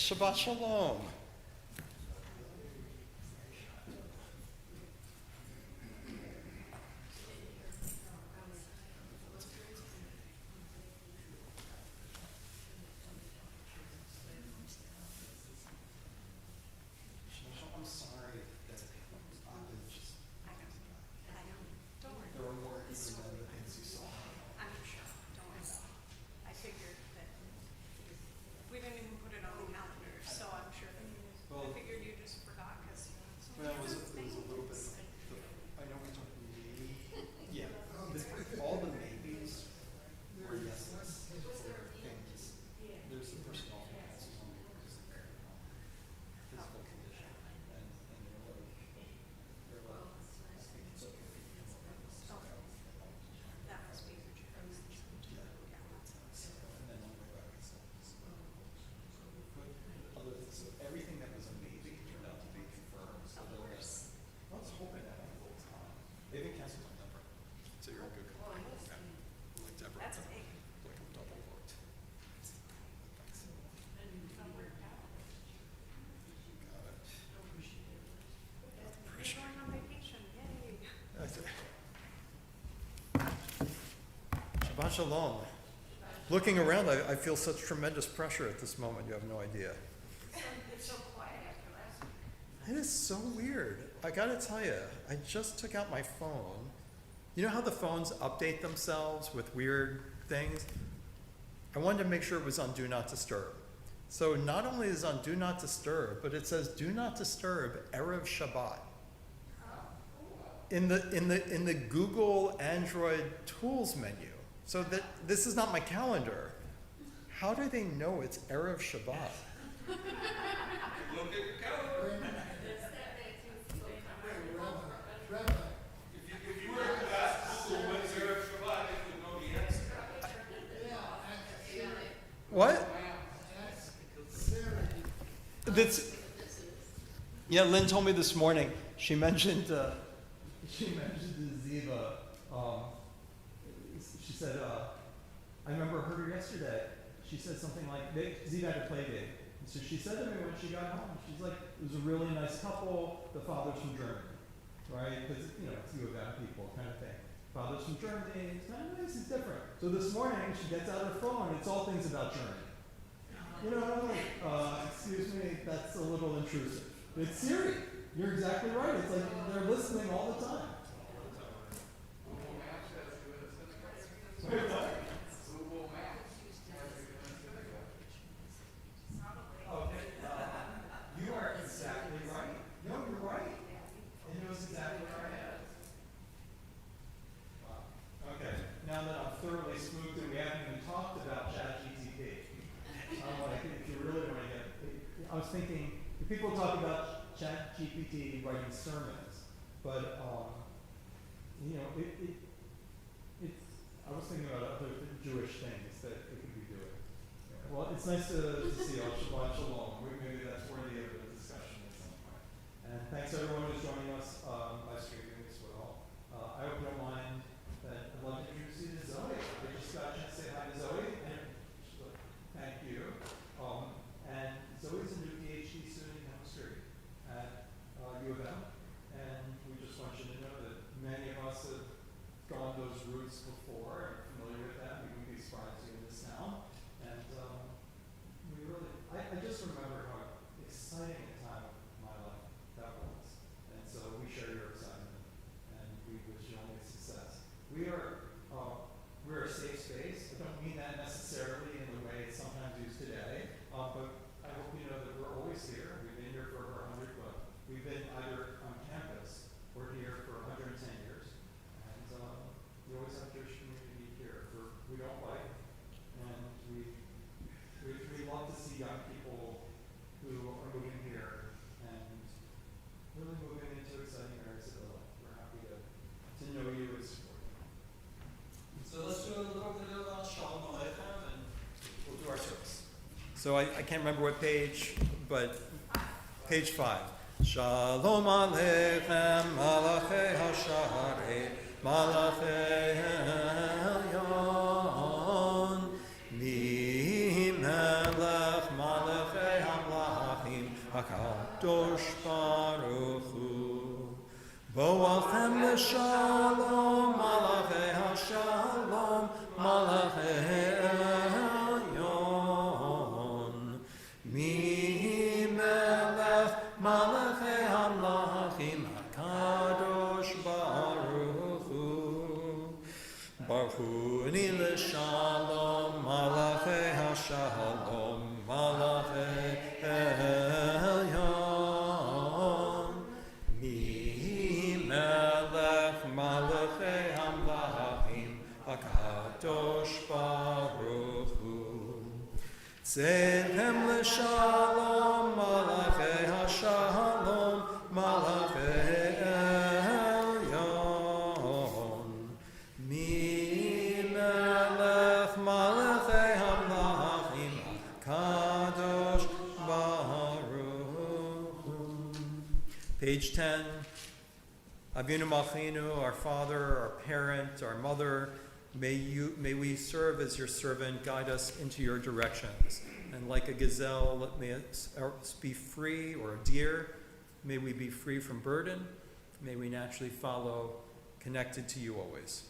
Shabbat Shalom. I'm sorry that there were more people than the things you saw. I'm sure. Don't worry about it. I figured that we didn't even put it on the calendar, so I'm sure that I figured you just forgot because Well, it was a little bit. I know we talked maybe. Yeah. All the maybes were yeses for things. There's the personal finances on the physical condition, and they're like, I think it's okay. that must be what you're going to Yeah. And then I'll go back and say, but other things, so everything that was a maybe turned out to be confirmed. So they're like, I was hoping that one full time. They even canceled on Deborah. So you're a good company. Yeah. Like Deborah. That's big. Like I'm double booked. Thanks. Got it. You're going on vacation. Yay. That's it. Shabbat Shalom. Looking around, I feel such tremendous pressure at this moment. You have no idea. It's so quiet after last week. It is so weird. I gotta tell you, I just took out my phone. You know how the phones update themselves with weird things? I wanted to make sure it was on Do Not Disturb. So not only is it on Do Not Disturb, but it says Do Not Disturb Erev Shabbat. In the Google Android Tools menu. So that this is not my calendar. How do they know it's Erev Shabbat? Look at your calendar. If you were to ask Google when's Erev Shabbat, it would know the answer. What? That's, yeah, Lynn told me this morning. She mentioned to Ziva. She said, I remember her yesterday. She said something like, Ziva had a play date. And so she said to me when she got home, she's like, it was a really nice couple. The father's from Germany, right? Because it's U of M people kind of thing. Father's from Germany. It's kind of nice. It's different. So this morning she gets out her phone. It's all things about Germany. Excuse me, that's a little intrusive. It's Siri. You're exactly right. It's like they're listening all the time. Wait, what? Okay. You are exactly right. No, you're right. And it was exactly what I had. Wow. Okay. Now that I'm thoroughly spooked and we haven't even talked about ChatGPT. If you really want to get, I was thinking, if people talk about ChatGPT writing sermons, but I was thinking about other Jewish things that it could be doing. Well, it's nice to see you all. Shabbat Shalom. Maybe that's worthy of a discussion at some point. And thanks everyone who's joining us by streaming as well. I hope you don't mind that I'd love to introduce you to Zoe. I just got a chance to say hi to Zoe. Thank you. And Zoe's a new PhD student in chemistry at U of M. And we just want you to know that many of us have gone those routes before and are familiar with that. We wouldn't be surprised to hear this now. And I just remember how exciting a time of my life that was. And so we share your excitement and we wish you only success. We're a safe space. I don't mean that necessarily in the way it's sometimes used today, but I hope you know that we're always here. We've been here for over 100, but we've been either on campus or here for 110 years. And we always have Jewish community here. We don't like, and we love to see young people who are moving here and really moving into exciting areas of their life. We're happy to know you and support you. So let's do a little bit of Shalom Aleichem and we'll do our service. So I can't remember what page, but page 5. Shalom Aleichem, Malachei HaSharei, Malachei Elyon, Mi Melech Malachei HaMelech. HaKadosh Baruch Hu. Bo'alchem l'shalom, Malachei HaShalom, Malachei Elyon. Mi melech Malachei HaMlachim, HaKadosh Baruch Hu. Baruch Hu ni l'shalom, Malachei HaShalom, Malachei Elyon. Mi melech Malachei HaMlachim, HaKadosh Baruch Hu. Tzedhem l'shalom, Malachei HaShalom, Malachei Elyon. Mi melech Malachei HaMlachim, HaKadosh Baruch Hu. Page 10. Avinu Malchinu, our father, our parent, our mother, may we serve as your servant, guide us into your directions. And like a gazelle, may us be free, or a deer, may we be free from burden. May we naturally follow, connected to you always.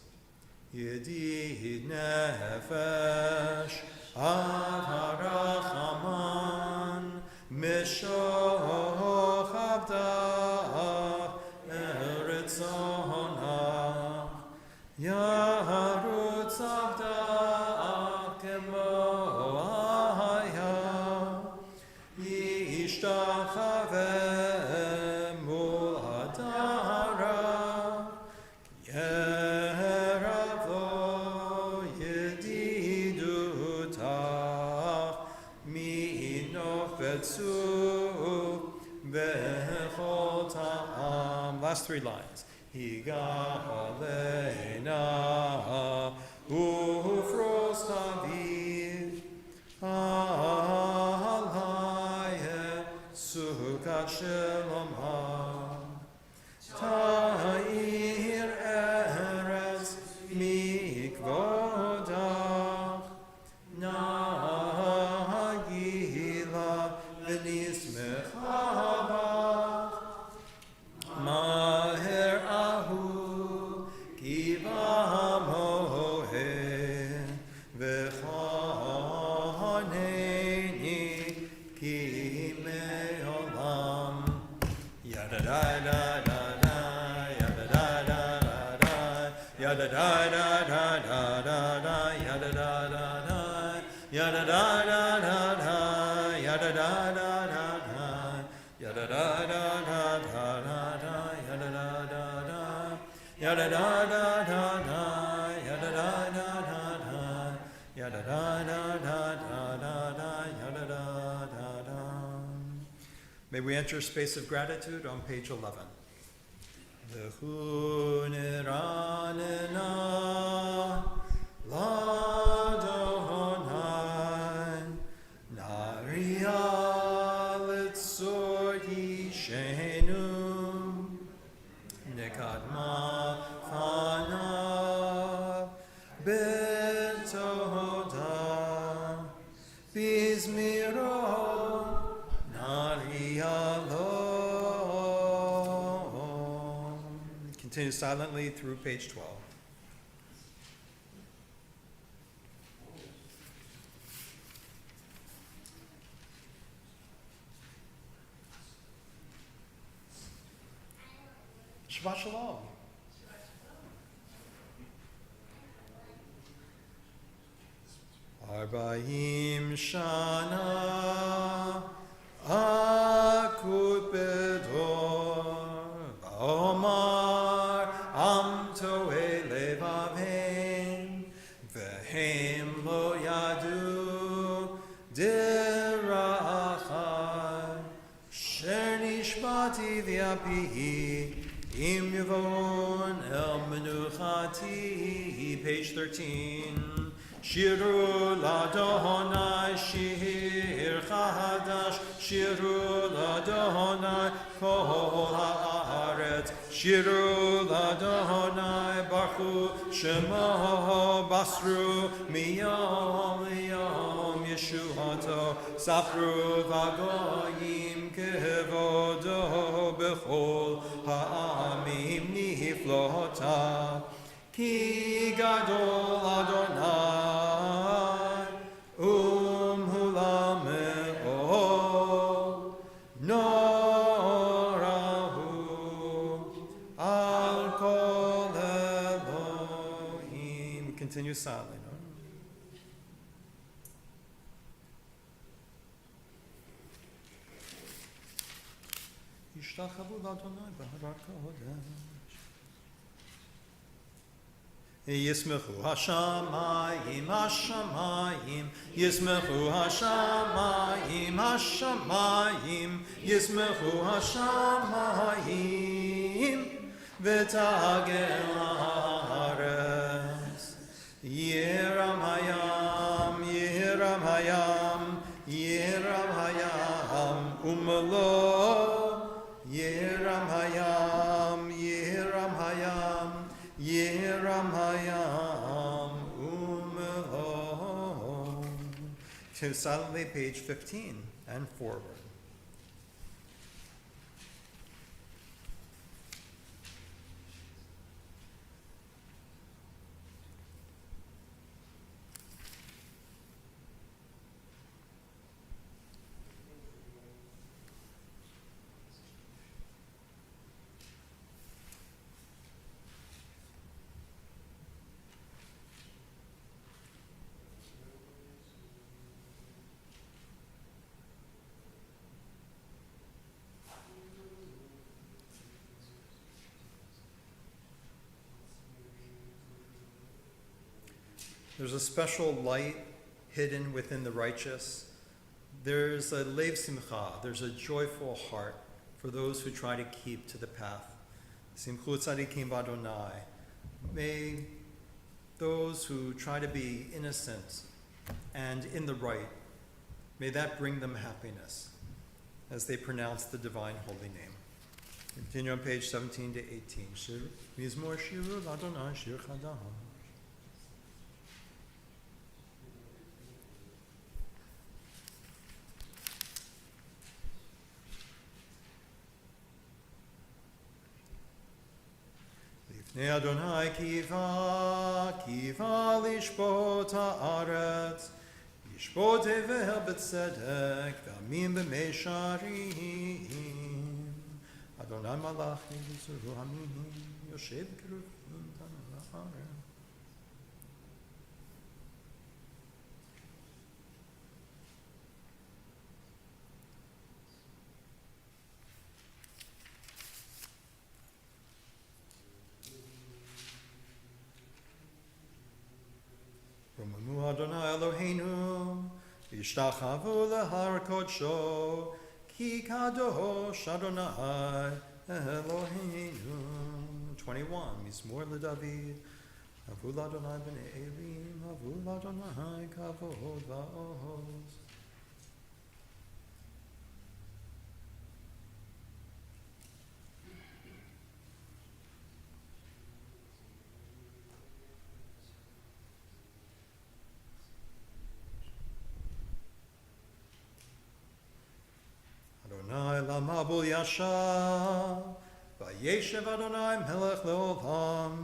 Yedid nefesh ad harachaman mishoch avdah eretzonah yarutz avdah kemo haya yishtachaveh mul hadara yeravo yedidutach mi'inoch vetzu v'chol ta'am. Last three lines. Higalena ufros David alaye sukat shalomah ta'ir eretz mikvodach nagila v'nismechabach maher ahu kiva mohe v'chaneni ki me'olam yada da da da da yada da da da da yada da da da da da da yada da da da yada da da da da yada da da da da yada da da da da da yada da da da yada da da da da yada da da da da yada da da da da da yada da da da. May we enter a space of gratitude on page 11. V'hu niranena l'Adonai nariya litzor yishenu nekadma fanav betoda bizmiro nariya lo. Continue silently through page 12. Shabbat Shalom. Arba'im shana akut bedor ba'omar am to'e levavim v'hem lo yadu dirachai sher nishmati v'apihi im yavon el menuchati. Page 13. Shiru l'Adonai shir chadash, shiru l'Adonai kol haaretz, Shiru l'Adonai Baruch Shemo Basru Miyom Liyom Yeshuato Sapru Vagoyim Kevodo Bechol Ha'amim Niflota Ki Gadol Adonai Hulam Me'od Norahu Al Kol Elohim. Continue silently. No? Yishtachavu l'Adonai b'harat kodesh. Yismechu hashamayim, hashamayim, Yismechu hashamayim, hashamayim, Yismechu hashamayim, v'tagel haaretz. Yiram hayam, yiram hayam, yiram hayam, umelo. Yiram hayam, yiram hayam, yiram hayam, umelo. To silently page 15 and forward. There's a special light hidden within the righteous. There's a lev simcha, there's a joyful heart for those who try to keep to the path. Simchu tzadikim b'Adonai. May those who try to be innocent and in the right, may that bring them happiness as they pronounce the divine holy name. Continue on page 17 to 18. Mizmor shiru l'Adonai shir chadam. Ne Adonai kiva lishpot haaretz, yishpot ever b'tzedek, v'amim b'meisharim. Adonai malachim v'zuru hamim, yoshev keruvim tanah haaretz. Romamu Adonai Eloheinu, v'yishtachavu lehar kodsho, ki kadosh Adonai Eloheinu. 21, Mizmor LeDavid, Avu l'Adonai b'nei Elim, Avu l'Adonai kavod va'oz. Adonai lamabul yashav, vayeshev Adonai melech leolam.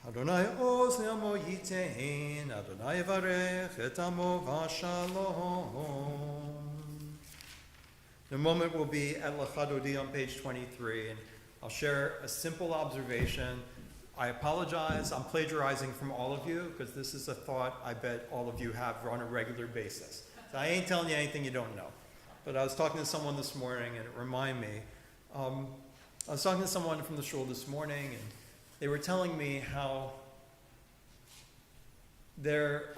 Adonai oz le'amo yitein, Adonai yivarech et amo v'shalom. The moment will be at Lachadodi on page 23, and I'll share a simple observation. I apologize, I'm plagiarizing from all of you, because this is a thought I bet all of you have on a regular basis. So I ain't telling you anything you don't know. But I was talking to someone this morning, and it reminded me. I was talking to someone from the shul this morning, and they were telling me how they're,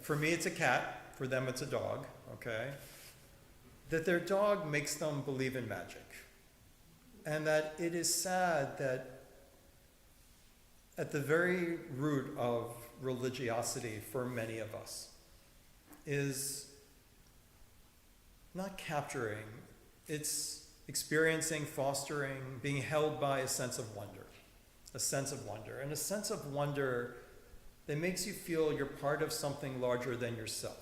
for me it's a cat, for them it's a dog, okay? That their dog makes them believe in magic. And that it is sad that at the very root of religiosity for many of us is not capturing, it's experiencing, fostering, being held by a sense of wonder. A sense of wonder. And a sense of wonder that makes you feel you're part of something larger than yourself.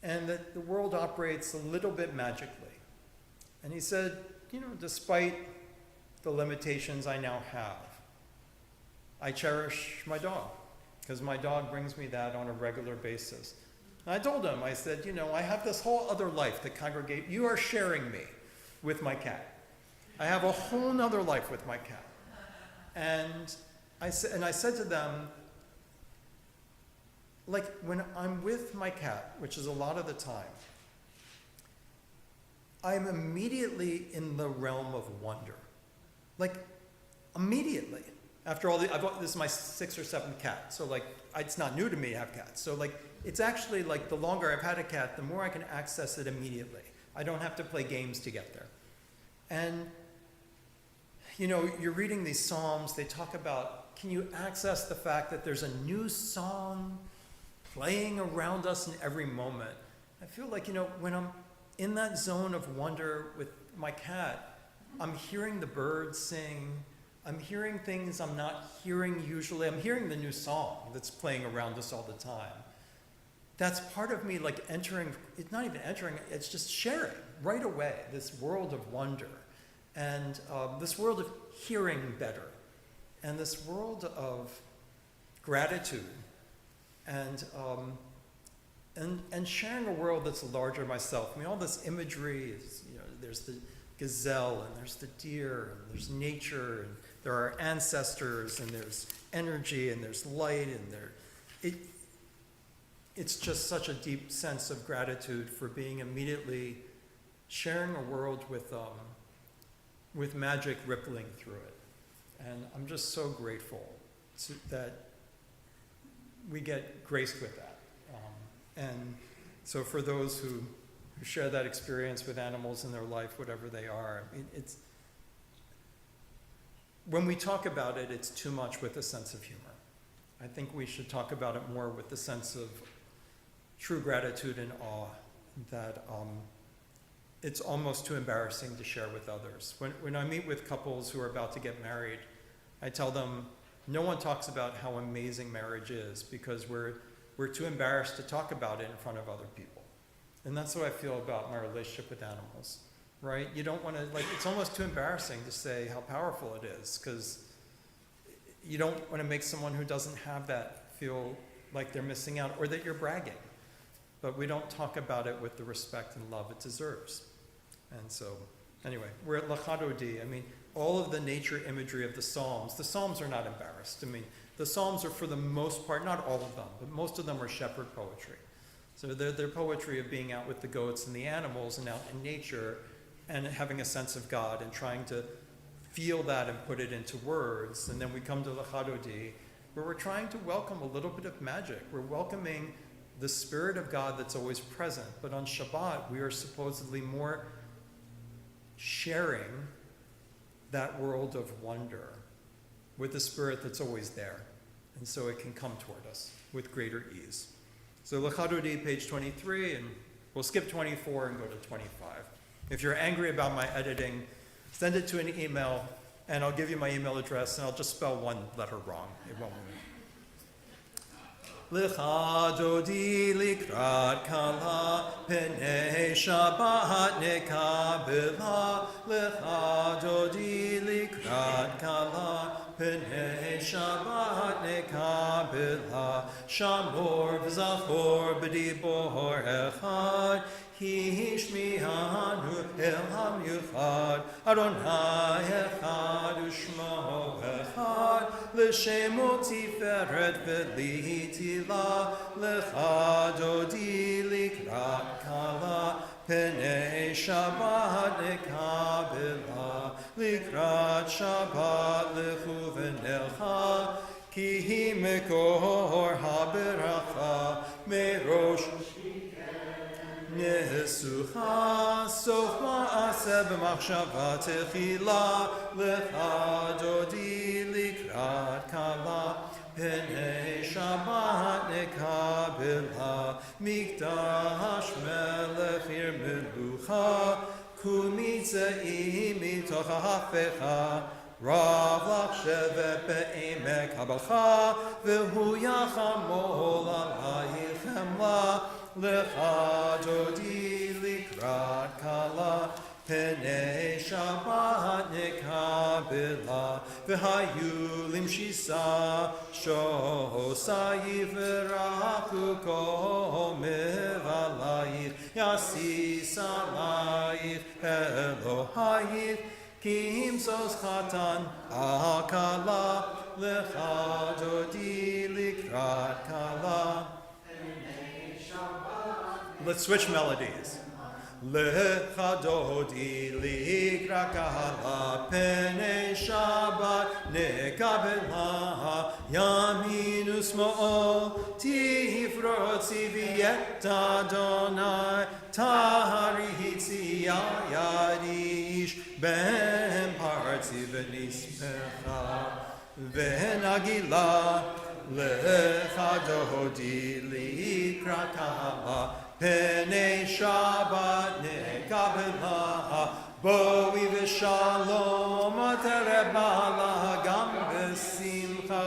And that the world operates a little bit magically. And he said, despite the limitations I now have, I cherish my dog, because my dog brings me that on a regular basis. And I told him, I said, I have this whole other life that congregate. You are sharing me with my cat. I have a whole other life with my cat. And I said to them, like when I'm with my cat, which is a lot of the time, I'm immediately in the realm of wonder. Like, immediately. After all, this is my 6th or 7th cat, so it's not new to me to have cats. So it's actually the longer I've had a cat, the more I can access it immediately. I don't have to play games to get there. And, you're reading these Psalms, they talk about, can you access the fact that there's a new song playing around us in every moment? I feel like, when I'm in that zone of wonder with my cat, I'm hearing the birds sing, I'm hearing things I'm not hearing usually. I'm hearing the new song that's playing around us all the time. That's part of me entering, it's not even entering, it's just sharing right away this world of wonder and this world of hearing better and this world of gratitude and sharing a world that's larger than myself. I mean, all this imagery is, there's the gazelle and there's the deer and there's nature and there are ancestors and there's energy and there's light and it's just such a deep sense of gratitude for being immediately sharing a world with magic rippling through it. And I'm just so grateful that we get graced with that. And so for those who share that experience with animals in their life, whatever they are, it's when we talk about it, it's too much with a sense of humor. I think we should talk about it more with the sense of true gratitude and awe that it's almost too embarrassing to share with others. When I meet with couples who are about to get married, I tell them, no one talks about how amazing marriage is because we're too embarrassed to talk about it in front of other people. And that's what I feel about my relationship with animals, right? You don't want to, it's almost too embarrassing to say how powerful it is because you don't want to make someone who doesn't have that feel like they're missing out or that you're bragging. But we don't talk about it with the respect and love it deserves. And so, anyway, we're at Lachadodi. I mean, all of the nature imagery of the Psalms are not embarrassed. I mean, the Psalms are for the most part, not all of them, but most of them are shepherd poetry. So they're poetry of being out with the goats and the animals and out in nature and having a sense of God and trying to feel that and put it into words. And then we come to Lachadodi, where we're trying to welcome a little bit of magic. We're welcoming the Spirit of God that's always present. But on Shabbat, we are supposedly more sharing that world of wonder with the Spirit that's always there. And so it can come toward us with greater ease. So Lachadodi, page 23, and we'll skip 24 and go to 25. If you're angry about my editing, send it to an email, and I'll give you my email address, and I'll just spell one letter wrong. It won't move. Lechadodi likrat kala penei Shabbat nekabela. Lechadodi likrat kala penei Shabbat nekabela. Shamor v'zachor b'dibor echad. Hishmihanu el hamyuchad. Adonai echad u'shmo echad. L'shemo tiferet v'litila. Lechadodi likrat kala. Penei Shabbat nekabela. Likrat Shabbat lechu v'nelcha. Ki hi mekor haberacha. Merosh Nesucha sof ma'aseh b'machshava techila. Lechadodi likrat kala. Penei Shabbat nekabela. Mikdash melech ir melucha. ומצאי מתוך ההפכה, רב לך שבת בעמק הבכה, והוא יחמול עלייך חמלה, לך דודי לקראת כלה, פני שבת נקבלה, והיו למשיסה שוסייך ורחו קומב עלייך, יסיס עלייך אלוהייך, כי ימסוס חתן הכלה, לך דודי לקראת כלה. Let's switch melodies. Lecha dodi likra kala, pene Shabbat nekabela, yaminu smo tifrotzi viet Adonai, taharitzi yadish, ben parzi v'nismecha, v'nagila, lecha dodi likra kala, Pene Shabbat nekabela, boi v'shalom aterebala, gam v'simcha,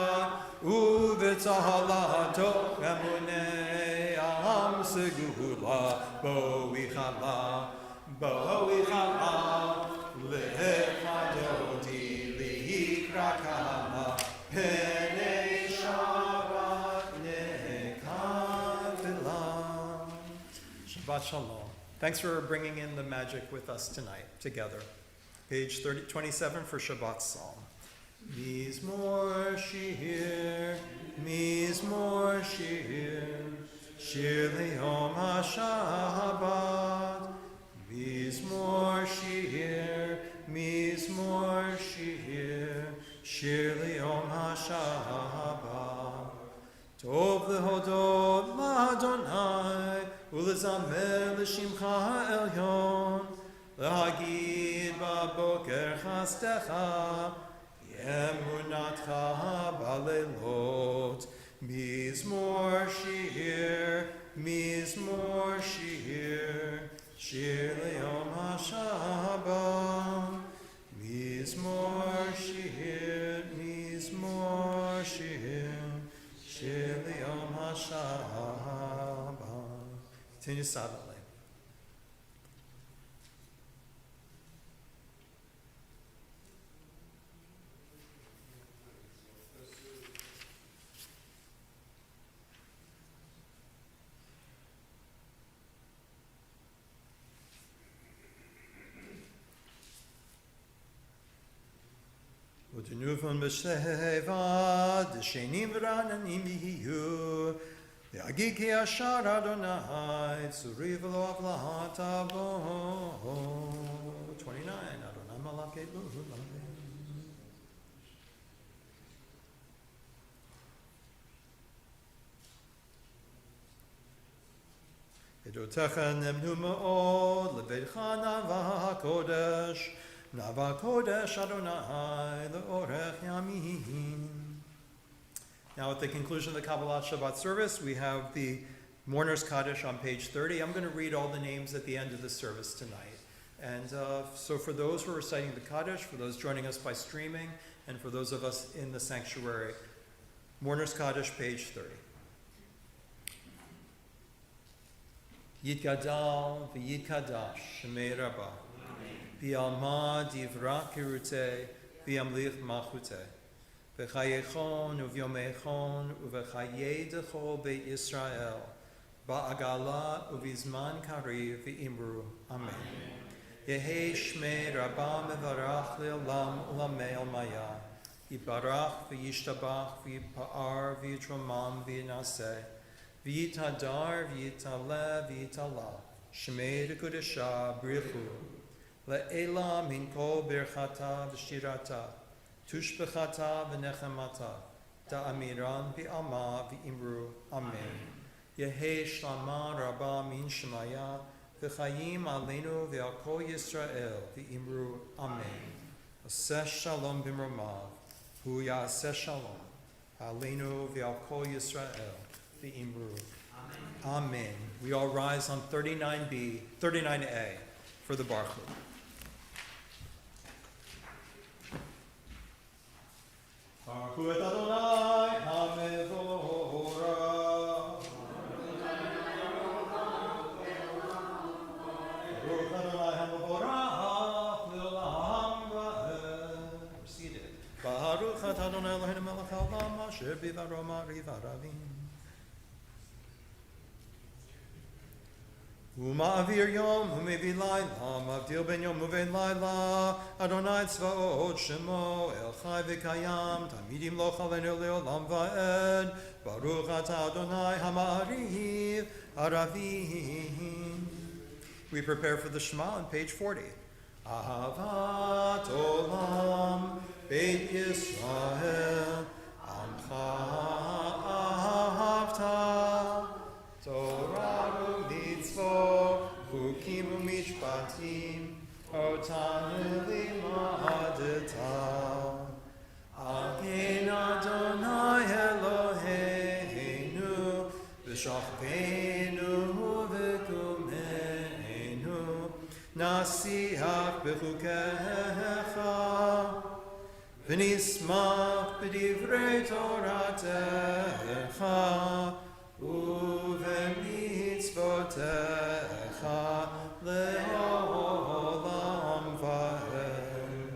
u'v'tzahala toch emunei am segula, boi chala, lecha dodi li'ikra kala, pene Shabbat nekabela. Shabbat Shalom. Thanks for bringing in the magic with us tonight, together. Page 27 for Shabbat Psalm. Mizmor Shir, Mizmor Shir, Shir Le'yom HaShabbat. Mizmor Shir, Mizmor Shir, Shir Le'yom HaShabbat. Tov lehodot l'Adonai, ulezamer l'shimcha ha'elyon, להגיד בבוקר חסדך, אמונתך בלילות. מזמור שיר, מזמור שיר, שיר ליום השבת. מזמור שיר, מזמור שיר, שיר ליום השבת. Continue silently. ודנובן בשבע, דשנים ורעננים יהיו, להגיד כי ישר אדוני, צורי ולא עוולה תבוא. 29, אדוני מלך אלוהים. עדותיך נאמנו מאוד, לביתך נאווה הקודש, נאווה הקודש אדוני לאורך ימים. Now at the conclusion of the Kabbalat Shabbat service, we have the Mourner's Kaddish on page 30. I'm going to read all the names at the end of the service tonight. And so for those who are reciting the Kaddish, for those joining us by streaming, and for those of us in the sanctuary, Mourner's Kaddish, page 30. Yitgadal v'yitkadash shemei Rabbah v'yalma divra kirutei v'yamlich malchutei v'chayechon uvyomechon uv'chayei dechol beit Yisrael ba'agala uvizman kariv v'imru. Amen. Yehei shmei Rabbah mevarach le'olam u'lamei al-maya yibarach v'yishtabach v'yipa'ar v'yitromam v'yinaseh V'yitadar, v'yitale, v'yitala, shemei dekudesha, brichu, le'ela min kol birchata v'shirata, tushbechata v'nechemata, da'amiran v'alma v'imru, amen. Yehei shlama rabba min shemaya, v'chayim aleinu v'al kol Yisrael, v'imru, amen. Aseh shalom b'mromav, hu ya'aseh shalom, aleinu v'al kol Yisrael, the Imru. Amen. We all rise on 39A. for the Baruch Hu. Baruch Hu et Adonai HaMevorach. Baruch Adonai HaMevorach Le'olam Va'ed. We're seated. Baruch et Adonai Eloheinu melech haolam asher bivaro ma'ariv aravim. Uma'avir yom u'mevi layla, mavdil ben yom u'vein layla, Adonai tzvaot shemo, el chai v'kayam, tamidim lo chalenu le'olam va'ed, Baruch atah Adonai hama'ariv aravim. We prepare for the Shema on page 40. Ahavat olam, Beit Yisrael, Amcha ahavta, Torah u'mitzvot, Chukim u'mishpatim, Otanu limadeta. Amen Adonai Eloheinu, V'shachveinu v'kumeinu, Nasiach b'chukecha, V'nismach b'divrei Toratecha, U'v'mitzvotecha le'olam va'ed.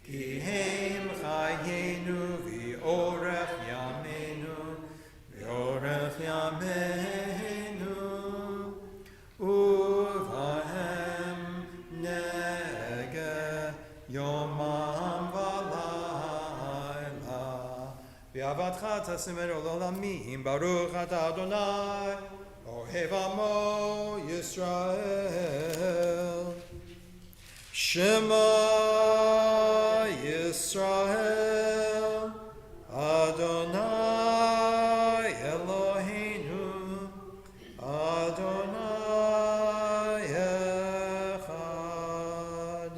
Ki heim chayenu v'orech yameinu, v'orech yameinu, u'vahem nege yomam v'layla. V'avatcha tasimenu l'olamim, Baruch atah Adonai, Ohev amo Yisrael. Shema Yisrael, Adonai Eloheinu, Adonai Echad.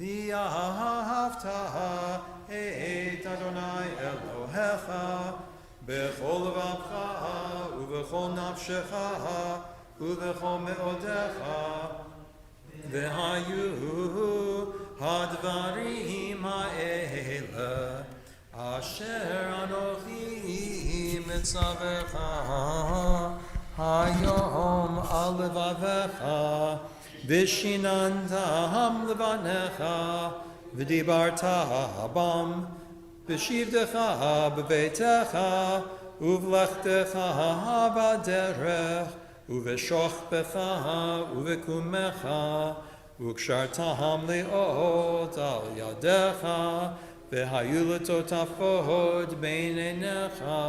V'ahavta et Adonai Elohecha, b'chol levavcha u'b'chol nafshecha u'b'chol me'odecha, v'hayu hadvarim ha'ele asher anochi mitzavecha hayom al levavecha v'shinantam levanecha v'dibarta bam v'shivdecha b'beitecha uvlechtecha b'derech uv'shochbecha uv'kumecha ukshartaham le'ot al yadecha v'hayu letotafod beinenecha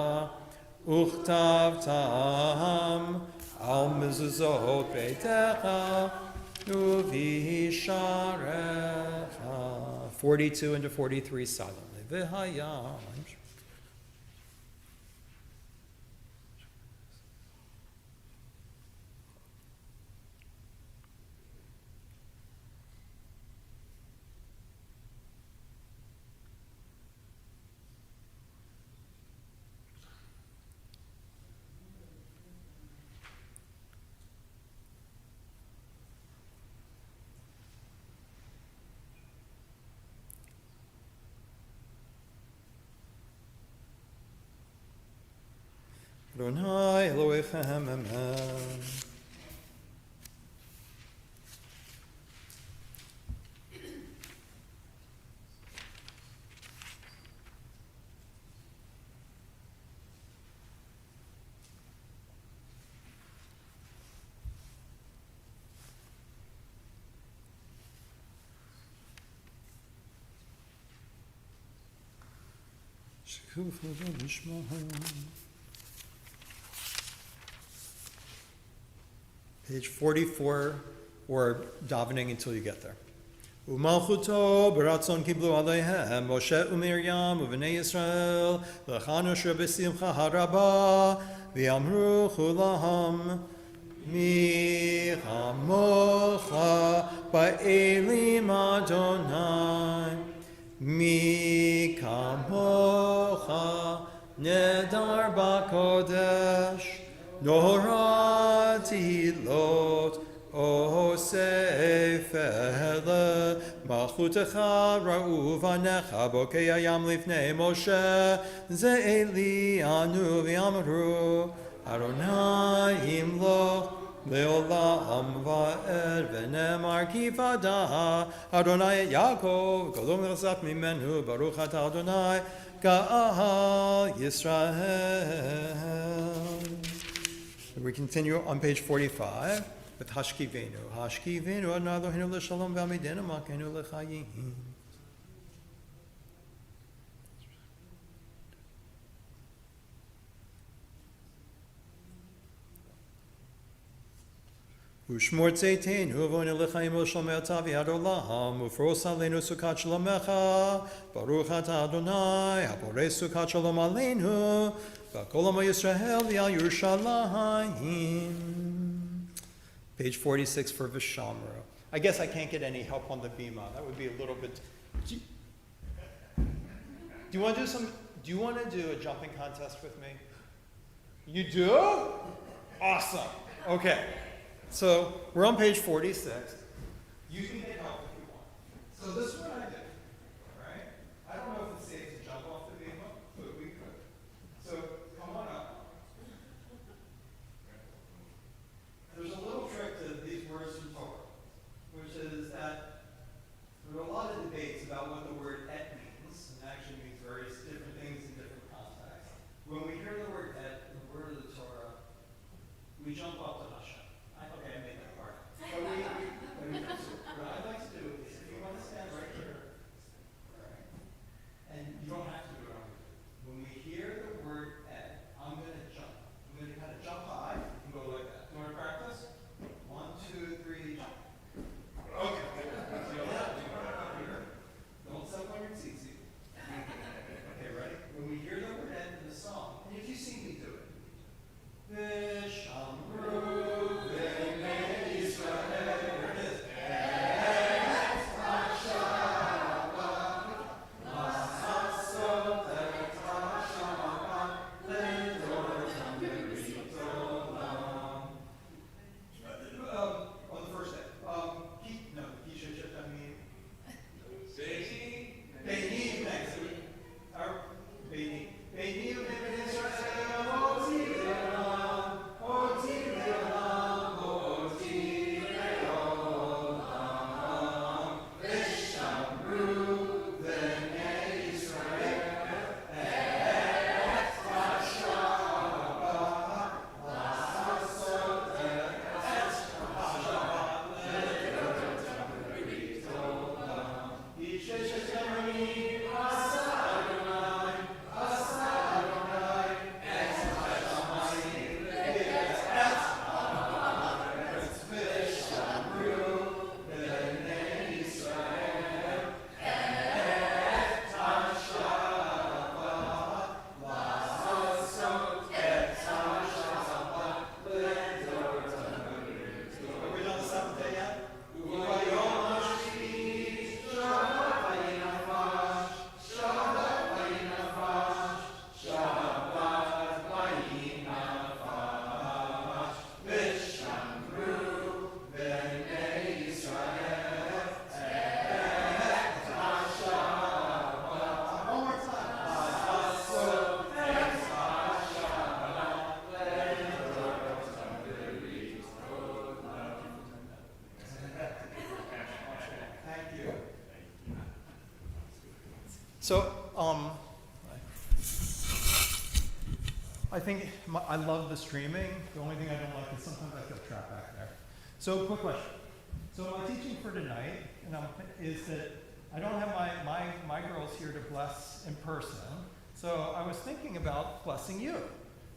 uchtavtam al mezuzot beitecha u'visharecha. 42 into 43 silently. V'hayam. Adonai Elohechem, amen. Page 44, or davening until you get there. Umalchuto beratzon kiblu aleihem Moshe u'Miriam u'vnei Yisrael l'chanu asher b'simcha haraba v'yamru chulaham mi chamocha ba'elim Adonai mi kamocha nedar b'kodesh Norati Tehilot Osefele Malchutecha Ra'u Vanecha Bokei Hayam Lifnei Moshe Ze'eli Anu V'Amru Adonai Imloch Leolam Va'ed V'Nemar Ki Vada Adonai et Yaakov Golom L'Chasaf Mimenu Baruch Atah Adonai Ga'al Yisrael. We continue on page 45 with Hashkivenu. Hashkivenu Adonai Eloheinu l'shalom v'amidenu malkeinu l'chayim. Ushmor tzeitenu v'onu l'chaim l'shalom ve'atav yad olam ufros aleinu sukat shalomecha Baruch Atah Adonai haborei sukat shalom aleinu v'kol amo Yisrael v'al Yerushalayim. Page 46 for Vishamro. I guess I can't get any help on the bima. That would be a little bit. Do you want to do a jumping contest with me? You do? Awesome. Okay. So we're on page 46. You can get help if you want. So this is what I did. All right? I don't know if it's safe to jump off the bima, but we could. So come on up. There's a little trick to these words from Torah, which is that there are a lot of debates about what the word et means, and it actually means various different things in different contexts. When we hear the word et in the word of the Torah, we jump up to Hashem. Okay, I made that part. So what I'd like to do is, if you want to stand right here, all right, and you don't have to do it on me. When we hear the word et, I'm going to jump. I'm going to kind of jump high and go like that. Do you want to practice? 1, 2, 3, jump. Okay. Don't step on your tzitzit. Okay, ready? When we hear the word et in the song, and if you see me do it, Vishamru. So, I think I love the streaming. The only thing I don't like is sometimes I feel trapped back there. So, quick question. So, my teaching for tonight is that I don't have my girls here to bless in person. So, I was thinking about blessing you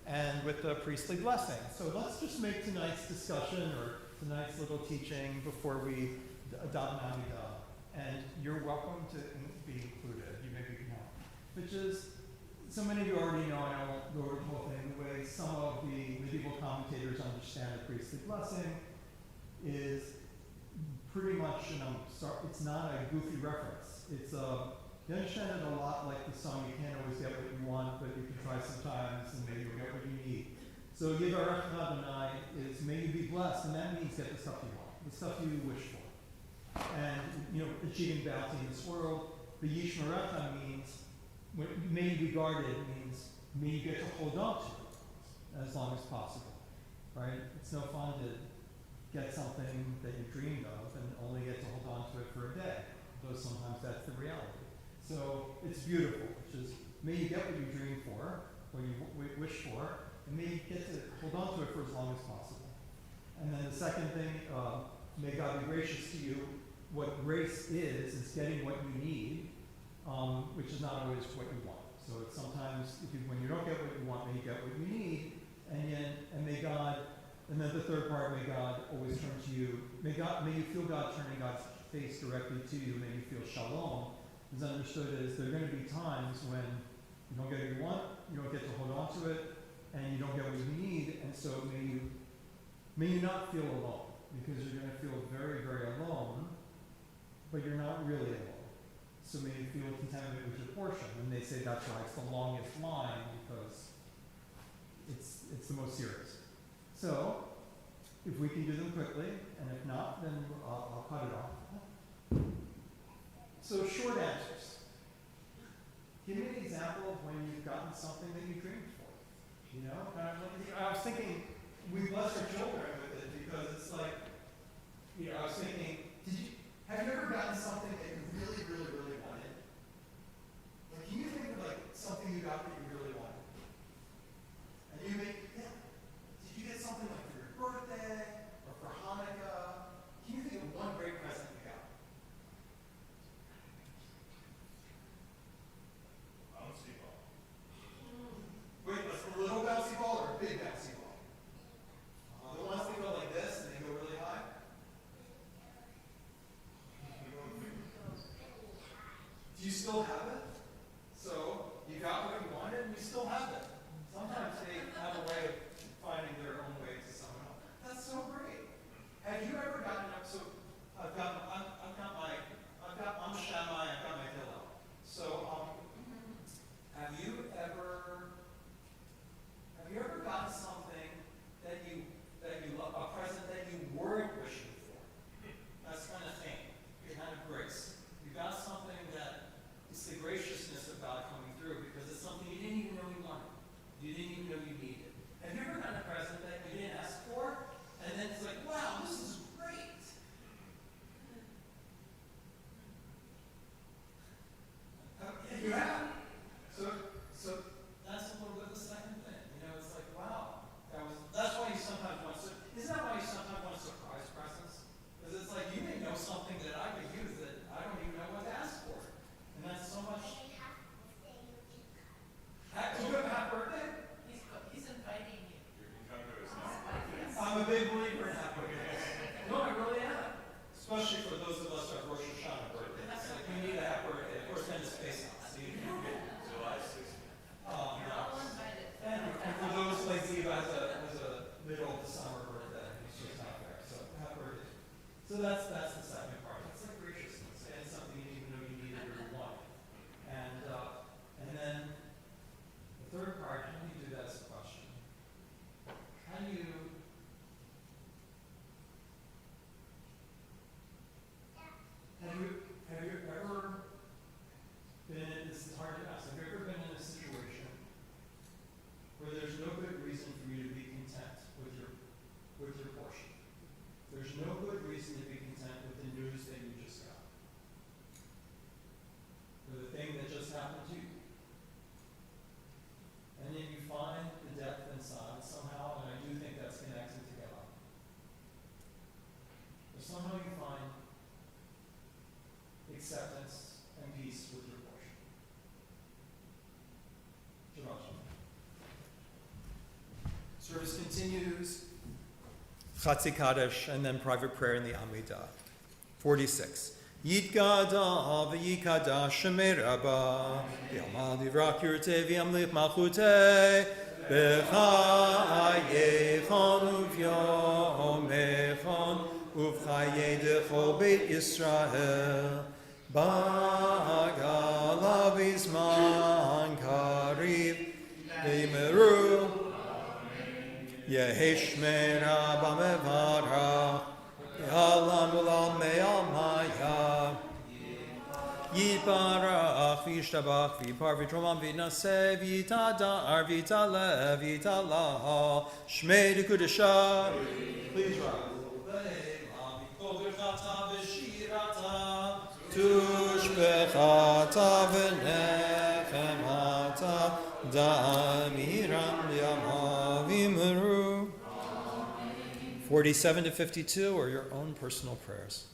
and with the priestly blessing. So, let's just make tonight's discussion or tonight's little teaching before we adopt Namidah. And you're welcome to be included. You maybe can help. Which is, so many of you already know, and I won't go over the whole thing, the way some of the medieval commentators understand the priestly blessing is pretty much, it's not a goofy reference. It's you understand it a lot like the song, you can't always get what you want, but you can try sometimes, and maybe you'll get what you need. So Yivarech Adonai is may you be blessed, and that means get the stuff you want, the stuff you wish for. And, achieving bounty in this world. The Yishmerecha means, may you be guarded means, may you get to hold on to it as long as possible, right? It's no fun to get something that you dreamed of and only get to hold on to it for a day, though sometimes that's the reality. So it's beautiful, which is, may you get what you dream for, what you wish for, and may you get to hold on to it for as long as possible. And then the second thing, may God be gracious to you. What grace is getting what you need, which is not always what you want. So it's sometimes, when you don't get what you want, may you get what you need, and may God, and then the third part, may God always turn to you. May you feel God turning God's face directly to you. May you feel shalom. Is understood as there are going to be times when you don't get what you want, you don't get to hold on to it, and you don't get what you need, and so may you not feel alone, because you're going to feel very, very alone, but you're not really alone. So may you feel contentment with your portion. And they say that's why it's the longest line, because it's the most serious. So, if we can do them quickly, and if not, then I'll cut it off. So, short answers. Give me an example of when you've gotten something that you dreamed for. I was thinking, we bless our children with it because it's like, I was thinking, have you ever gotten something that you really, really, really wanted? Like, can you think of something you got that you really wanted? And you did you get something like for your birthday or for Hanukkah? Can you think of one great present you got? Bouncy ball. Wait, a little bouncy ball or a big bouncy ball? The ones that go like this and they go really high? Do you still have it? So, you got what you wanted and you still have it. Sometimes they have a way of finding their own way to someone else. That's so great. Have you ever gotten up, so I'm Shammai, I've got my pillow. So, have you ever gotten something that you love, a present that you weren't wishing for? That's kind of thing. You're kind of grace. You got something that it's the graciousness of God coming through because it's something you didn't even know you wanted. You didn't even know you needed. Have you ever gotten a present that you didn't ask for? And then it's like, wow, this is great. You have. So that's a little bit the second thing. It's like, wow, that's why you sometimes want to. Isn't that why you sometimes want surprise presents? Because it's like you may know something that I could use that I don't even know what to ask for, and that's so much. Do you have a happy birthday? He's inviting you. You can come to his house. I'm a big believer in happy birthdays. No, I really am. Especially for those of us who have Rosh Hashanah birthdays. Like, we need a happy birthday. Of course, then it's face off. So July 16th. You're all invited. And for those like you guys, was a middle of the summer birthday. It's just not fair. So happy birthday. So that's the second part. It's like graciousness and something you even know you needed or you wanted. And then the third part, how do you do that as a question? How do you have you ever been, this is hard to ask, have you ever been in a situation where there's no good reason for you to be content with your portion? There's no good reason to be content with the news that you just got. Or the thing that just happened to you. And then you find the depth inside somehow, and I do think that's connected to God. But somehow you find acceptance and peace with your portion. Shabbat shalom. Service continues. Chatzi Kaddish, and then private prayer in the Amidah. 46. Yitkada v'yikada shemer Rabba v'yamal divrak yurte v'yamlich malchute b'chayechon uv'yomechon uv'chaye dechol beit Yisrael b'gala v'zman kariv v'yimeru Yeheshmera b'mevara, Ya'alam u'lam me'almaya, Yibarach v'yishtabach v'yipar v'yitromam v'yinaseh v'yitadar v'yitalev v'yitalah Shmei d'Kudashah. Please rise. Tushbechata v'nechemata da'amiram yamavimru. 47 to 52 are your own personal prayers.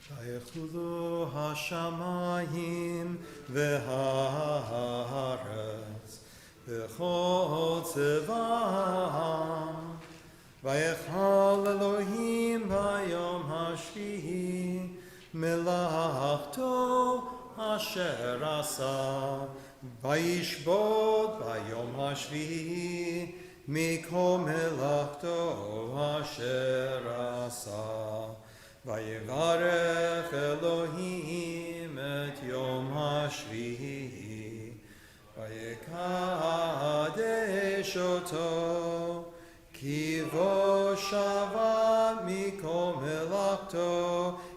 Vayechulu hashamayim v'haaretz v'chol tzevam vayechal Elohim b'yom hashvihi melachto asher asa vayishbot b'yom hashvihi mikol melachto asher asa Vayevarech Elohim et Yom HaShvi'i Vayekadesh oto Ki vo shavat mikol melachto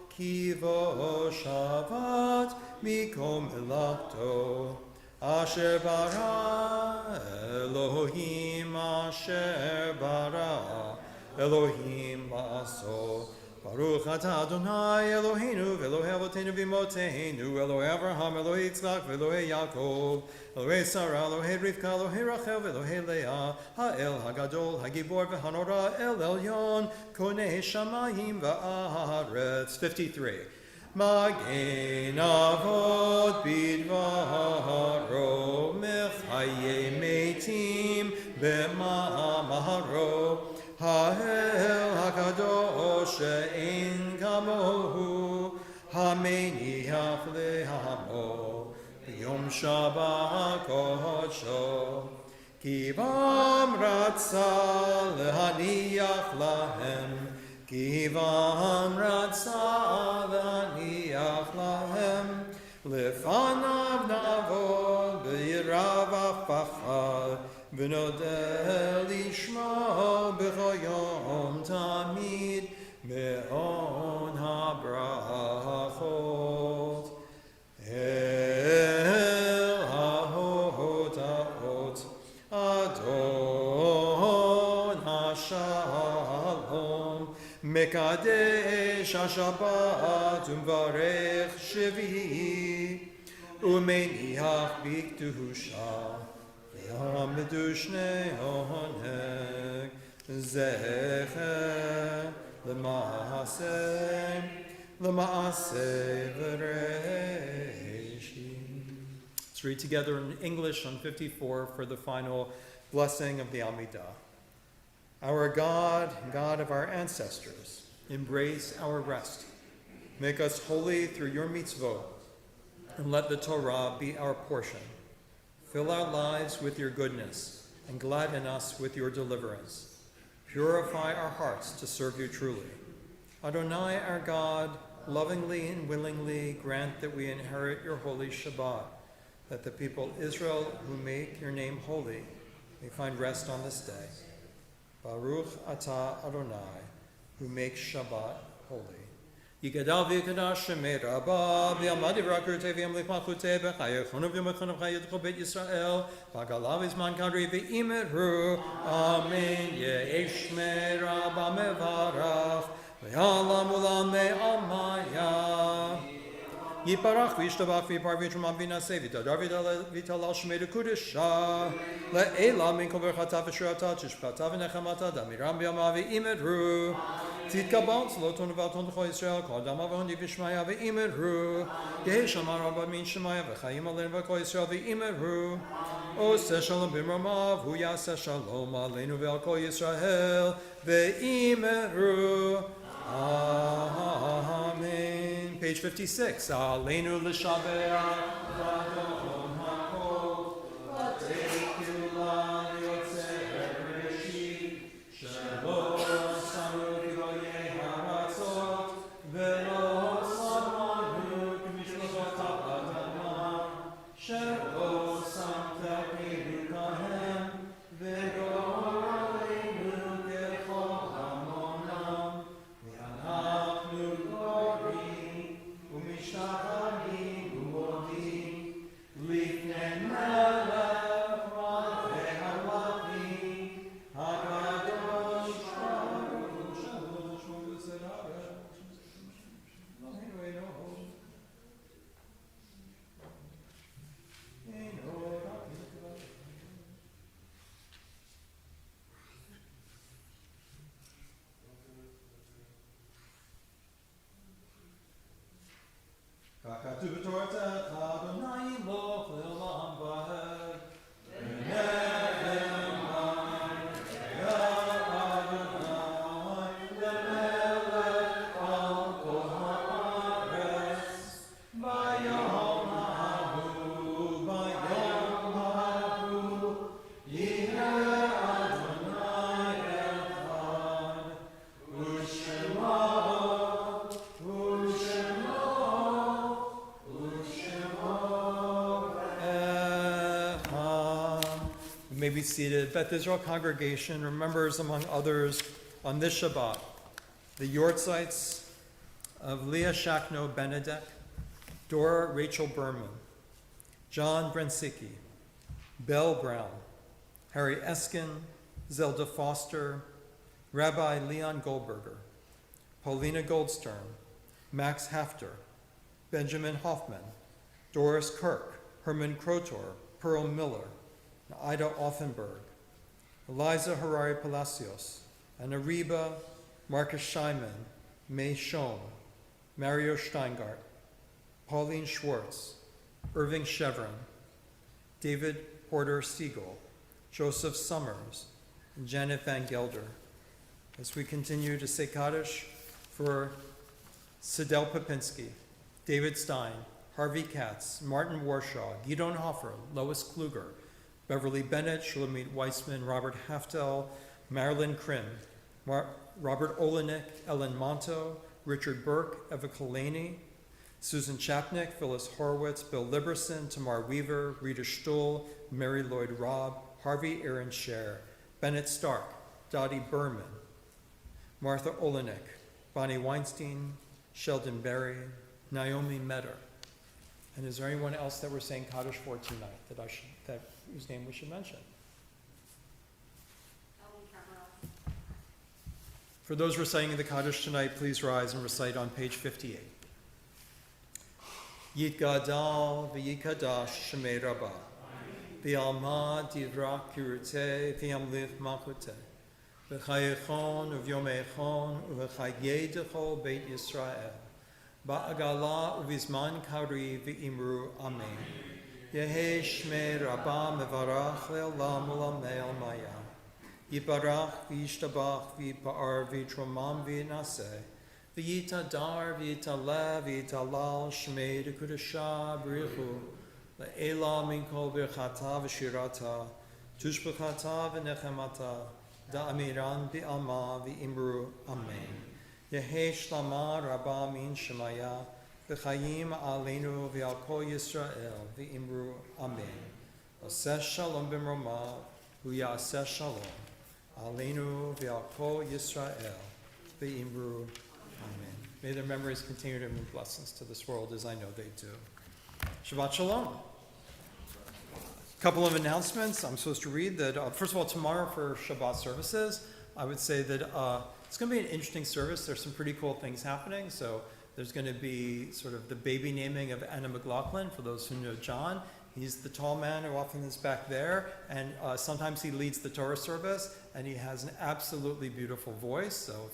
Ki vo shavat mikol melachto Asher bara Elohim Asher bara Elohim aso Baruch atah Adonai Eloheinu v'Elohei Avotenu v'Imotenu Elohei Avraham, Elohei Yitzchak, v'Elohei Yaakov Elohei Sarah, Elohei Rivka, Elohei Rachel, v'Elohei Leah Ha'el Hagadol, Hagibor v'Hanora El Elyon Konei Shamayim v'Aaretz 53 Magen Avot bidvaro Mechaye Meitim b'ma'amaro Ha'el HaKadosh she'en kamohu Hameniach le'amo B'yom Shabbat kodsho כי בם רצה להניח להם, כי בם רצה להניח להם, לפניו נעבוד ביראה ופחד, ונודה לשמו בכל יום תמיד, מעון הברכות. אל ההודעות, אדון השלום, מקדש השבת ומברך שביעי, ומניח בקדושה, ויעמדו שני עונג, זכר למעשה וראשית. Let's read together in English on 54 for the final blessing of the Amidah. Our God, God of our ancestors, embrace our rest. Make us holy through your mitzvot, and let the Torah be our portion. Fill our lives with your goodness, and gladden us with your deliverance. Purify our hearts to serve you truly. Adonai, our God, lovingly and willingly grant that we inherit your holy Shabbat, that the people Israel who make your name holy may find rest on this day. Baruch atah Adonai, who makes Shabbat holy. Yigadal v'yikadash shemei rabba, v'yamad yivrakute v'yamlich malchute, b'chayechonu v'yamachonu v'chayetcho bet Yisrael, v'agalav izman kadri v'imeru, amen, ye'esh shmei rabba mevarach, v'yalam ulam me'amaya. Yiparach v'yishtabach v'yipar v'yitramam v'naseh v'yitadar v'yitalal shmei d'kudesha, le'ela min kol berchata v'shurata tishpata v'nechamata damiram v'yama v'imeru, תתקבל צלותון ובעתון לכל ישראל, כל אדם ועוני ושמיה ואימרו, יהי שמע רבה מן שמיה וחיים עלינו וכל ישראל ואימרו, עושה שלום במרומיו, הוא יעשה שלום עלינו ועל כל ישראל ואימרו. Amen. Page 56. עלינו לשבח ואדון הכל, ותקו לנו יוצא בראשית, שלא may be seated. Beth Israel congregation remembers, among others, on this Shabbat, the Yortzites of Leah Shakno Benedek, Dora Rachel Berman, John Brensicki, Belle Brown, Harry Eskin, Zelda Foster, Rabbi Leon Goldberger, Paulina Goldstern, Max Hafter, Benjamin Hoffman, Doris Kirk, Herman Krotor, Pearl Miller, Ida Offenberg, Eliza Harari Palacios, Anna Reba, Marcus Scheinman, May Schoen, Mario Steingart, Pauline Schwartz, Irving Chevron, David Porter Siegel, Joseph Summers, and Janet Van Gelder. As we continue to say Kaddish for Sidel Popinski, David Stein, Harvey Katz, Martin Warshaw, Gidon Hoffer, Lois Kluger, Beverly Bennett, Shulamit Weissman, Robert Haftel, Marilyn Krim, Robert Olenek, Ellen Monto, Richard Burke, Eva Kalani, Susan Chapnick, Phyllis Horowitz, Bill Liberson, Tamar Weaver, Rita Stuhl, Mary Lloyd Robb, Harvey Aaron Scher, Bennett Stark, Dottie Berman, Martha Olenek, Bonnie Weinstein, Sheldon Berry, Naomi Metter. And is there anyone else that we're saying Kaddish for tonight whose name we should mention? For those reciting the Kaddish tonight, please rise and recite on page 58. Yitgadal v'yikadash shemei Rabbah, v'alma divrak kiruteh v'yamlich malchuteh, v'chayechon uv'yomechon uv'chayedechol beit Yisrael, ba'agala uv'izman kari v'imru amen. Yehe shmei Rabbah mevarach le'olam u'lamei al-maya. Yibarach v'yishtabach v'yipa'ar v'yitromam v'yinaseh. V'yitadar v'yitalev v'yitalal shmei dekudasha b'richu. Le'ela min kol birchata v'shirata. Tushbechata v'nechemata. Da'amiran bi'alma v'imru amen. Yehe shlama rabba min shemaya. V'chayim aleinu v'al kol Yisrael v'imru amen. Oseh shalom b'mromav v'yaseh shalom. Aleinu v'al kol Yisrael v'imru amen. May their memories continue to bring blessings to this world as I know they do. Shabbat shalom. A couple of announcements. I'm supposed to read that, first of all, tomorrow for Shabbat services, I would say that it's going to be an interesting service. There's some pretty cool things happening. So there's going to be sort of the baby naming of Anna McLaughlin, for those who know John. He's the tall man who often is back there, and sometimes he leads the Torah service, and he has an absolutely beautiful voice. So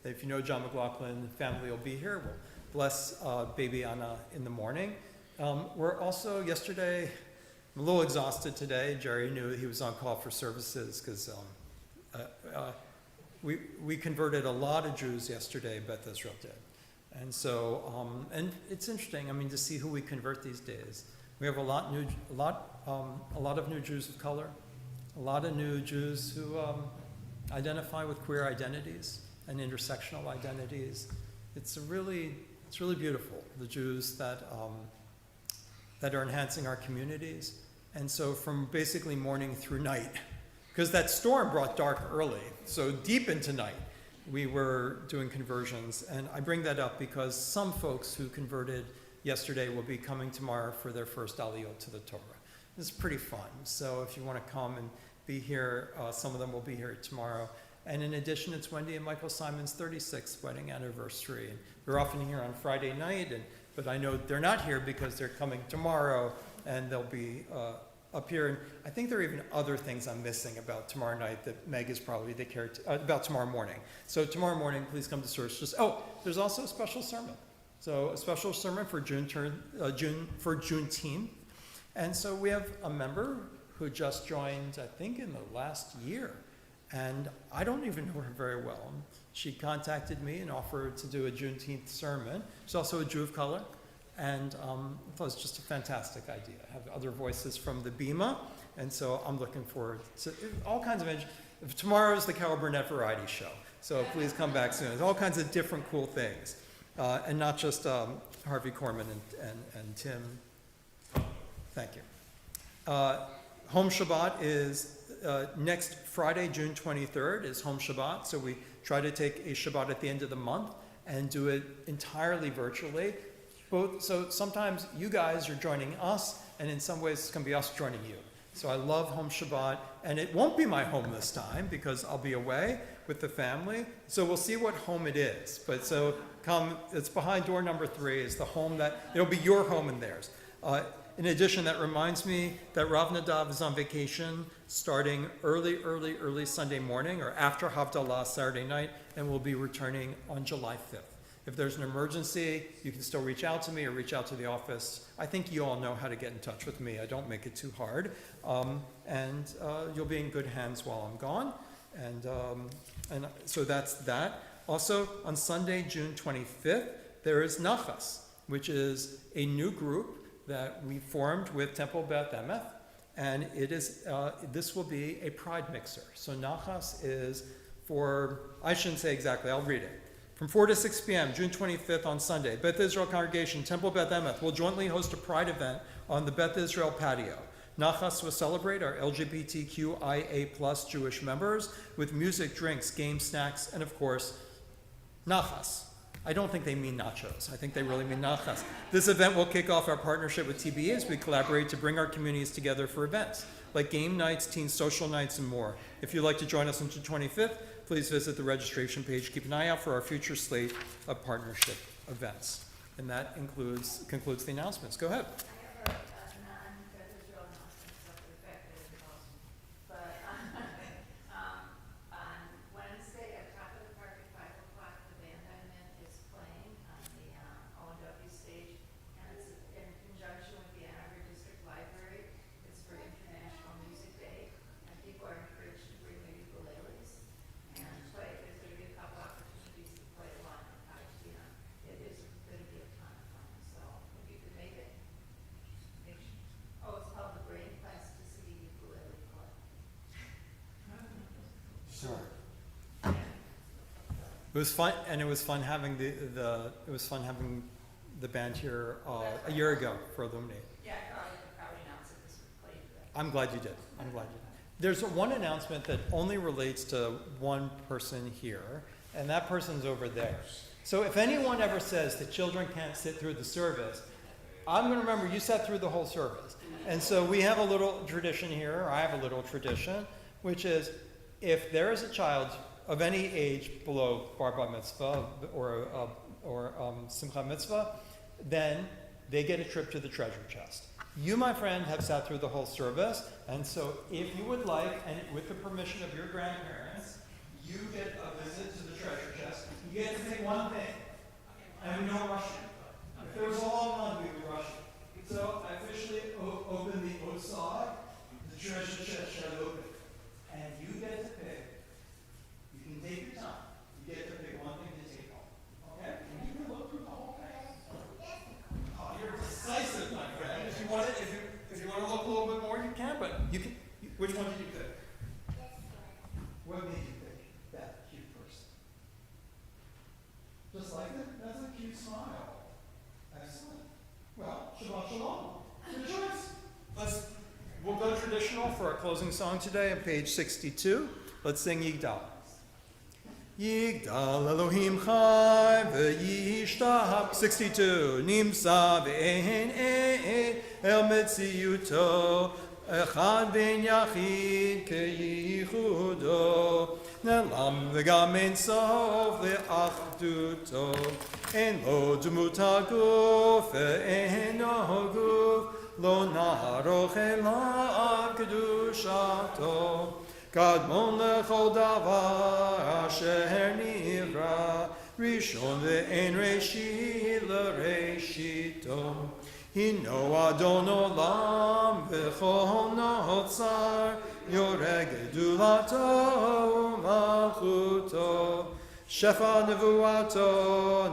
if you know John McLaughlin, the family will be here. We'll bless baby Anna in the morning. We're also, yesterday, I'm a little exhausted today. Jerry knew he was on call for services because we converted a lot of Jews yesterday, Beth Israel did. And so, and it's interesting, I mean, to see who we convert these days. We have a lot of new Jews of color, a lot of new Jews who identify with queer identities and intersectional identities. It's really beautiful. The Jews that are enhancing our communities, and so from basically morning through night, because that storm brought dark early, so deep into night, we were doing conversions, and I bring that up because some folks who converted yesterday will be coming tomorrow for their first aliyot to the Torah. This is pretty fun. So if you want to come and be here, some of them will be here tomorrow. And in addition, it's Wendy and Michael Simon's 36th wedding anniversary. And they're often here on Friday night, but I know they're not here because they're coming tomorrow, and they'll be up here. And I think there are even other things I'm missing about tomorrow night that Meg is probably the care about tomorrow morning. So tomorrow morning, please come to service. There's also a special sermon. So a special sermon for Juneteenth. And so we have a member who just joined, I think, in the last year. And I don't even know her very well. She contacted me and offered to do a Juneteenth sermon. She's also a Jew of color. And I thought it was just a fantastic idea. I have other voices from the Bima. And so I'm looking forward to all kinds of, tomorrow is the Carol Burnett Variety Show. So please come back soon. There's all kinds of different cool things. And not just Harvey Korman and Tim. Thank you. Home Shabbat is next Friday, June 23rd, is Home Shabbat. So we try to take a Shabbat at the end of the month and do it entirely virtually. So sometimes you guys are joining us, and in some ways it's going to be us joining you. So I love Home Shabbat, and it won't be my home this time because I'll be away with the family. So we'll see what home it is. But so come, it's behind door number 3 is the home it'll be your home and theirs. In addition, that reminds me that Rav Nadav is on vacation starting early Sunday morning or after Havdalah Saturday night, and will be returning on July 5th. If there's an emergency, you can still reach out to me or reach out to the office. I think you all know how to get in touch with me. I don't make it too hard. And you'll be in good hands while I'm gone. And so that's that. Also, on Sunday, June 25th, there is Nachas, which is a new group that we formed with Temple Beth Emeth. and it is, this will be a pride mixer. So Nachas is for, I shouldn't say exactly, I'll read it. From 4 to 6 p.m., June 25th on Sunday, Beth Israel Congregation, Temple Beth Emeth will jointly host a pride event on the Beth Israel patio. Nachas will celebrate our LGBTQIA+ Jewish members with music, drinks, games, snacks, and of course, Nachas. I don't think they mean nachos. I think they really mean Nachas. This event will kick off our partnership with TBE as we collaborate to bring our communities together for events like game nights, teen social nights, and more. If you'd like to join us on June 25th, please visit the registration page. Keep an eye out for our future slate of partnership events. And that concludes the announcements. Go ahead. I have a non-Beth Israel announcement, except for the fact that it's awesome. But on Wednesday at Top of the Park at 5 o'clock, the band I'm in is playing on the O&W stage, and it's in conjunction with the Ann Arbor District Library. It's for International Music Day, and people are encouraged to bring their ukuleles and play. There's going to be a couple opportunities to play along and it is going to be a ton of fun. So if you could make it, make sure. Oh, it's called the Brain Plasticity Ukulele Club. Sure. It was fun, and it was fun having the band here a year ago for Illuminate. Yeah, I could probably announce it this would play today. I'm glad you did. I'm glad you did. There's one announcement that only relates to one person here, and that person's over there. So if anyone ever says that children can't sit through the service, I'm going to remember you sat through the whole service. And so we have a little tradition here, or I have a little tradition, which is if there is a child of any age below bar mitzvah or simcha mitzvah, then they get a trip to the treasure chest. You, my friend, have sat through the whole service, and so if you would like, and with the permission of your grandparents, you get a visit to the treasure chest. You get to say one thing, and we don't rush you. If there was a long one, we would rush you. So I officially open the outside, the treasure chest shall open, and you get to pick. You can take your time. You get to pick one thing to take home. Okay? And you can look through the whole thing. Oh, you're decisive, my friend. If you want to look a little bit more, you can. But you can. Which one did you pick? What made you pick that cute person? Just like it? That's a cute smile. Excellent. Well, Shabbat Shalom. Good choice. We'll go traditional for our closing song today on page 62. Let's sing Yigdal. Yigdal Elohim Chai v'yishtab 62 Nimsa v'ein el metziyuto Echad ben yachid keyichudo Nelam v'gam ein sof le'achduto En lo dmut haguf ve'en haguf Lo naharoch elav kedushato Kadmon lechol davar asher nivra Rishon ve'en reshit l'reshito Hino adon olam v'chol notzar Yoreh gedulato malchuto Shefa nevuato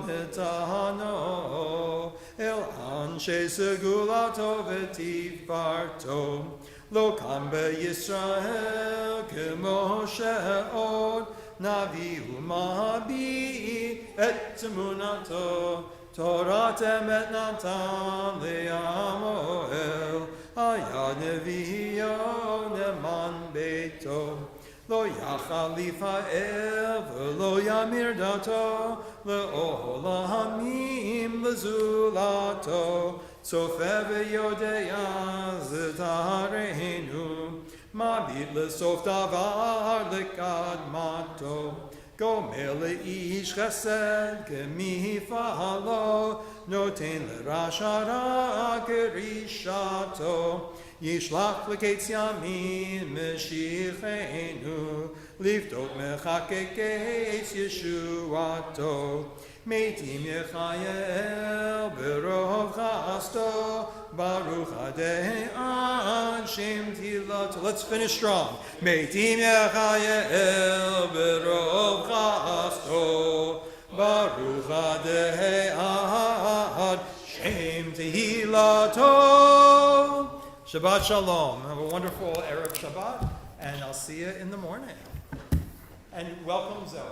netano El anshe segulato v'tifarto Lo kam beYisrael k'Moshe od Navi u'mabi et emunato Torat emet natan le'amoel Hayad neviyo neman beito Lo yachal lifael v'lo yamir dato Le'olamim lezulato Sofer v'yodea z'tarenu Mabit l'sof davar l'kadmato Gomer le'ish chesed k'mifalo Noten l'rasha ra k'rishato Yishlach l'ketz yamin meshichenu Livdot mechakeketz yeshuato Meitim yechayel berov chasto Baruch adei an shem tilato. Let's finish strong. Meitim yechayel berov chasto Baruch adei an shem tilato Shabbat Shalom. Have a wonderful Erev Shabbat, and I'll see you in the morning. And welcome, Zoe.